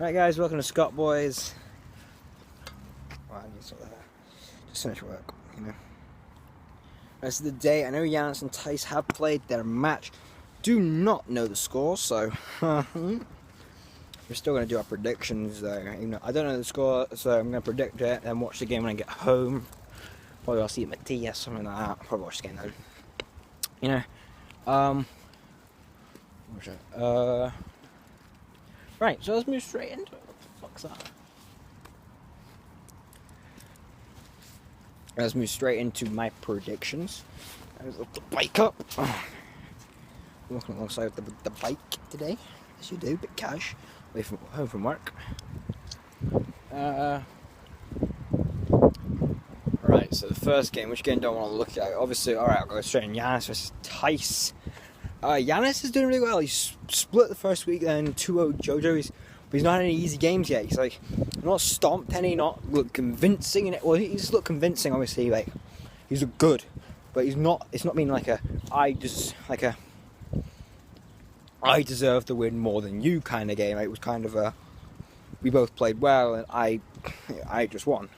Right guys, welcome to Scott Boys. Wow, just finished work, you know. Rest of the day, I know Giannis and Tice have played their match. Do not know the score, so we're still going to do our predictions though. Even though I don't know the score, so I'm going to predict it and watch the game when I get home. Probably I'll see it at my tea or something like that. I'll probably watch the game then. You know, right, so let's move straight into it. What the fuck's that? Let's move straight into my predictions. I was up the bike up. Walking alongside the bike today, as you do, but cash, away from home from work. Right, so the first game, which game don't want to look at? Obviously, alright, I'll go straight in Giannis versus Tice. Giannis is doing really well. He's split the first week, then 2-0 JoJo. But he's not had any easy games yet. He's like not stomped any, not look convincing in it. Well, he's looked convincing, obviously. Like he's looked good, but he's not. It's not been like I deserve to win more than you kind of game. It was kind of a we both played well, and I just won.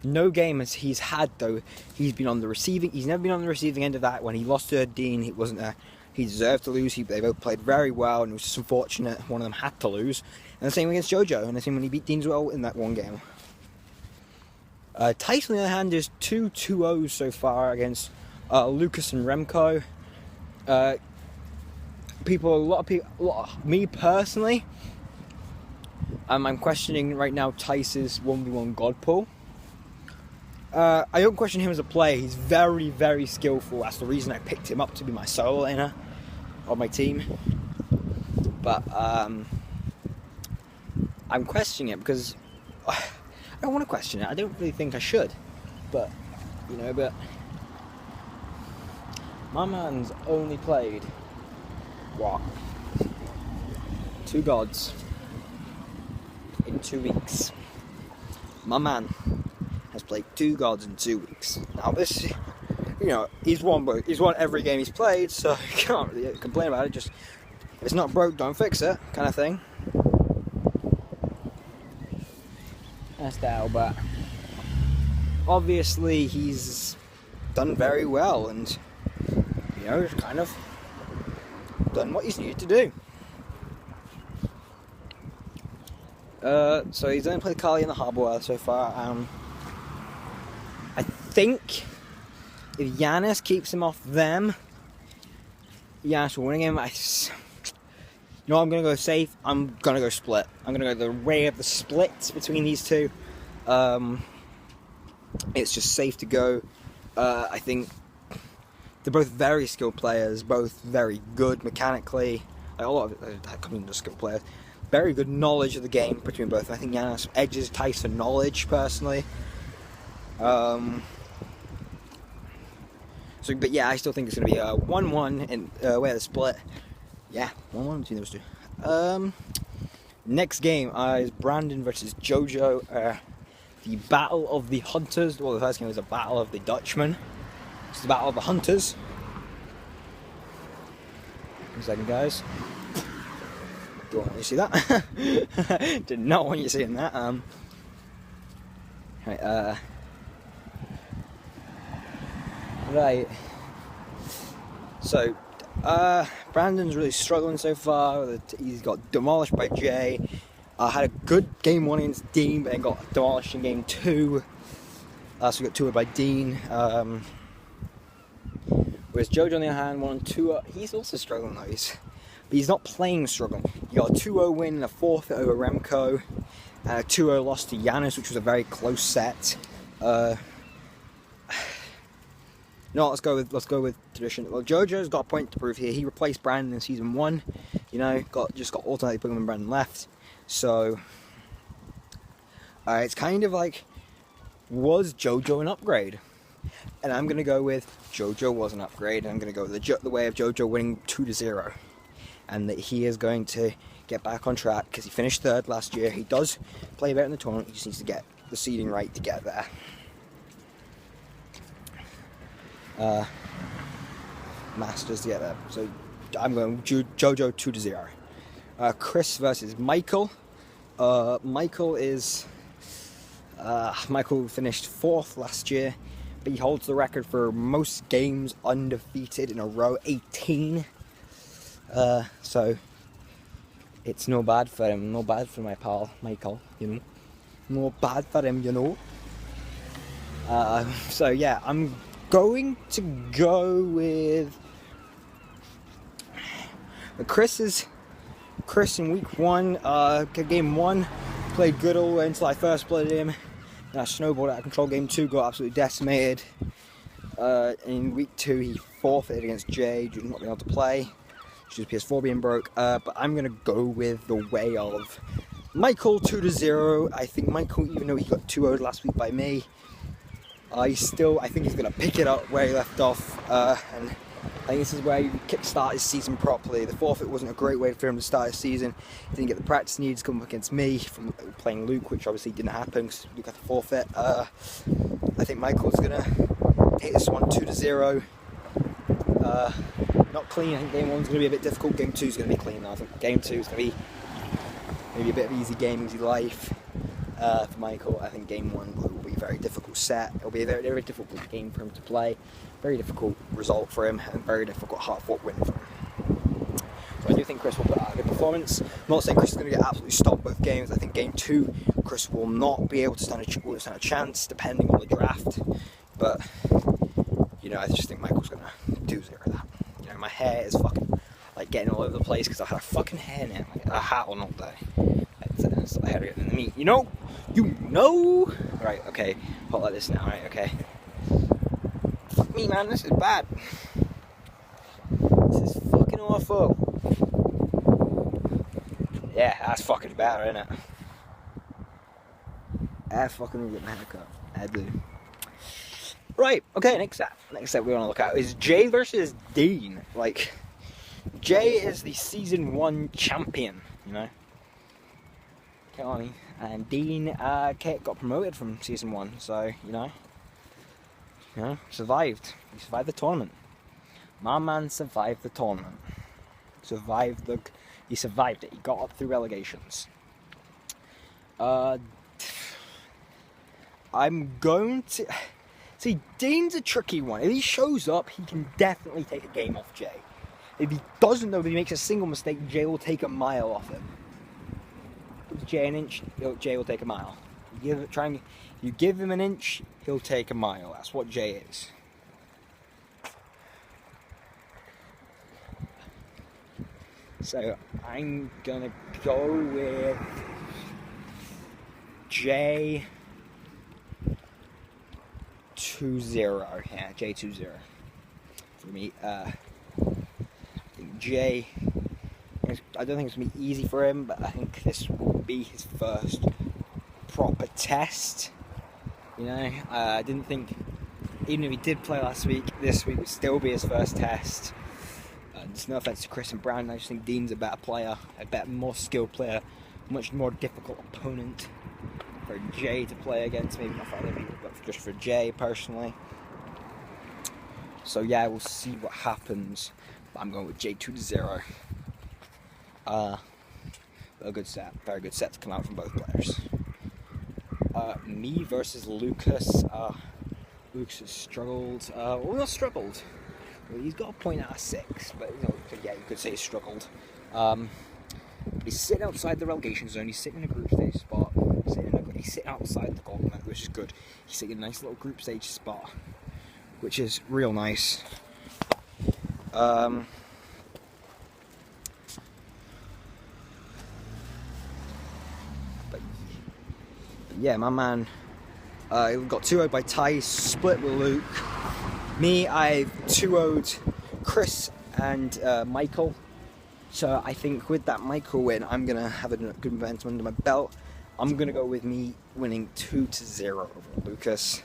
No game as he's had though. He's been on the receiving. He's never been on the receiving end of that. When he lost to Dean, it wasn't a. He deserved to lose. They both played very well, and it was just unfortunate one of them had to lose. And the same against JoJo, and the same when he beat Dean as well in that one game. Tice, on the other hand, is 2-2-0s so far against Lucas and Remco. Me personally, I'm questioning right now Tice's 1v1 God Pull. I don't question him as a player. He's very, very skillful. That's the reason I picked him up to be my solo laner on my team. But I'm questioning it because I don't want to question it. I don't really think I should. But my man's only played what? 2 gods in 2 weeks. My man has played 2 gods in 2 weeks. Now this, he's won every game he's played, so you can't really complain about it. Just, if it's not broke, don't fix it, kind of thing. That's that, but obviously he's done very well, and kind of done what he's needed to do. So he's only played Kali in the Harbour so far. I think if Giannis keeps him off them, Giannis will win again. I'm going to go safe. I'm going to go split. I'm going to go the way of the split between these two. It's just safe to go. I think they're both very skilled players, both very good mechanically. Like, a lot of it comes into skilled players. Very good knowledge of the game between both. I think Giannis edges Tice for knowledge, personally. But yeah, I still think it's going to be a 1-1 in way of the split. Yeah, 1-1 between those two. Next game is Brandon versus JoJo. The Battle of the Hunters. Well, the first game was a Battle of the Dutchmen. It's the Battle of the Hunters. 1 second, guys. Don't want you to see that. Did not want you seeing that. Right. So, Brandon's really struggling so far. He's got demolished by Jay. Had a good game 1 against Dean, but then got demolished in game 2. So we got 2 by Dean. Whereas JoJo, on the other hand, 1-2. He's also struggling though. But he's not playing struggling. He got a 2-0 win and a forfeit over Remco, and a 2-0 loss to Giannis, which was a very close set. No, let's go with tradition. Well, JoJo's got a point to prove here. He replaced Brandon in season 1. Just got alternating Pokemon when Brandon left. So it's kind of like, was JoJo an upgrade? And I'm gonna go with JoJo was an upgrade. And I'm gonna go the way of JoJo winning 2-0, and that he is going to get back on track because he finished 3rd last year. He does play better in the tournament. He just needs to get the seeding right to get there. Masters to get there. So I'm going JoJo 2-0. Chris versus Michael. Michael finished 4th last year, but he holds the record for most games undefeated in a row, 18. So it's no bad for him, no bad for my pal Michael, you know. No bad for him, you know. So yeah, I'm going to go with Chris in week 1. Game 1 played good all the way until I first played him. And I snowballed out of control. Game 2 got absolutely decimated. In week 2 he forfeited against Jay due to not being able to play, due to PS4 being broke. But I'm going to go with the way of Michael 2-0. I think Michael, even though he got 2-0'd last week by me, I think he's going to pick it up where he left off. And I think this is where he kickstart his season properly. The forfeit wasn't a great way for him to start his season. He didn't get the practice needs to come up against me from playing Luke, which obviously didn't happen because Luke had the forfeit. I think Michael's going to take this one 2-0. Not clean. I think game 1's going to be a bit difficult. Game 2's going to be clean. I think game 2 is going to be maybe a bit of easy game, easy life for Michael. I think game 1 will be a very difficult set. It'll be a very, very difficult game for him to play. Very difficult result for him, and very difficult hard-fought win for him. So I do think Chris will put out a good performance. I'm not saying Chris is going to get absolutely stomped both games. I think game 2, Chris will not be able to stand a chance, depending on the draft. But you know, I just think Michael's going to do 0 that. You know, my hair is fucking like getting all over the place because I had a fucking hairnet, like a hat on all day. I had to get in the meat. You know. Right. Okay. Hold like this now. Right. Okay. Fuck me, man. This is bad. This is fucking awful. Yeah, that's fucking bad, isn't it? I fucking get my haircut. I do. Right, okay, next set we want to look at is Jay versus Dean. Like, Jay is the season 1 champion, you know. And Dean got promoted from season 1, so, you know, survived. He survived the tournament. My man survived the tournament. He survived it. He got up through relegations. I'm going to... See, Dean's a tricky one. If he shows up, he can definitely take a game off Jay. If he doesn't, though, if he makes a single mistake, Jay will take a mile off him. Give Jay an inch, Jay will take a mile. You give him an inch, he'll take a mile. That's what Jay is. So I'm gonna go with Jay 2-0. Yeah, Jay 2-0 for me. I think Jay, I don't think it's going to be easy for him, but I think this will be his first proper test. You know, I didn't think, even if he did play last week, this week would still be his first test. There's no offense to Chris and Brown, I just think Dean's a better player, a better, more skilled player, much more difficult opponent for Jay to play against, maybe not for other people, but just for Jay personally. So yeah, we'll see what happens. But I'm going with Jay 2-0. A good set, very good set to come out from both players. Me versus Lucas. Lucas has struggled. Well, not struggled. Well, he's got a point out of 6, but you know, yeah, you could say he's struggled. But he's sitting outside the relegation zone. He's sitting in a group stage spot. He's sitting outside the gauntlet, which is good. He's sitting in a nice little group stage spot, which is real nice. But yeah, my man got 2-0'd by Tice, split with Luke. Me, I've 2-0'd Chris and Michael. So I think with that Michael win, I'm going to have a good momentum under my belt. I'm going to go with me winning 2-0 over Lucas.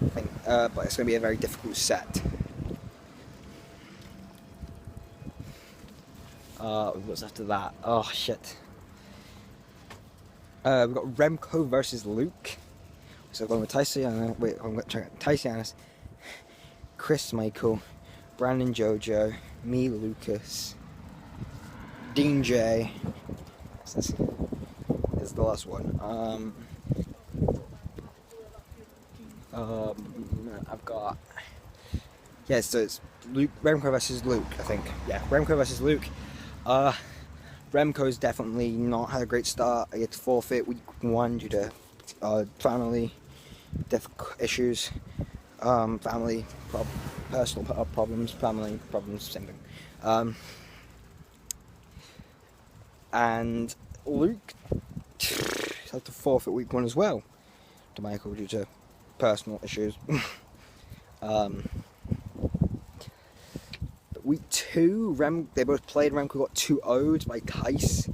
I think, but it's going to be a very difficult set. What's after that? Oh, shit. We've got Remco versus Luke. So I'm going with Tyson, I'm going to Tyson, Chris, Michael, Brandon, Jojo, me, Lucas, Dean, Jay, This is the last one. I've got, yeah, so it's Remco versus Luke, I think. Yeah, Remco versus Luke. Remco's definitely not had a great start. He had to forfeit week 1 due to family issues, personal problems, family problems, same thing. And Luke had to forfeit week 1 as well to Michael due to personal issues. But week 2, they both played. Remco got 2-0'd by Thijs,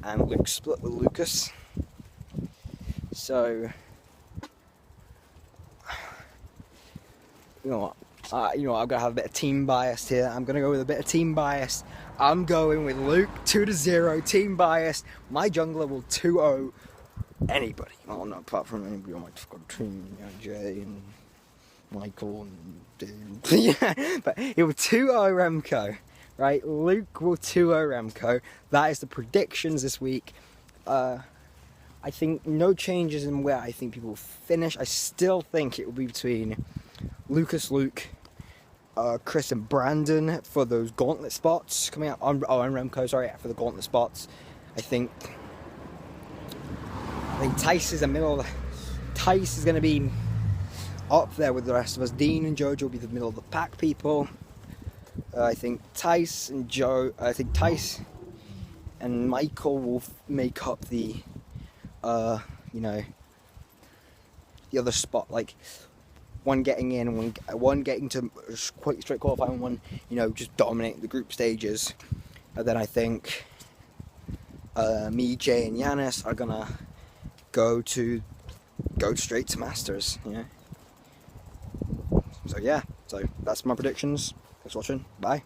and Luke split with Lucas. So, you know what? I'm gonna have a bit of team bias here. I'm gonna go with a bit of team bias. I'm going with Luke 2-0. Team bias. My jungler will 2-0 anybody. Well, not apart from anybody on my squad team, Jay and Michael and Dave. Yeah, but he will 2-0 Remco, right? Luke will 2-0 Remco. That is the predictions this week. I think no changes in where I think people will finish. I still think it will be between Lucas, Luke, Chris and Brandon for those gauntlet spots coming up. And Remco, sorry, for the gauntlet spots. I think Thijs is the middle. Thijs is going to be up there with the rest of us. Dean and Jojo will be the middle of the pack people. I think Thijs and Michael will make up the, the other spot. Like one getting in, one getting to quite straight qualifying, one just dominate the group stages. And then I think me, Jay, and Yanis are gonna go straight to Masters. So yeah, so that's my predictions. Thanks for watching. Bye.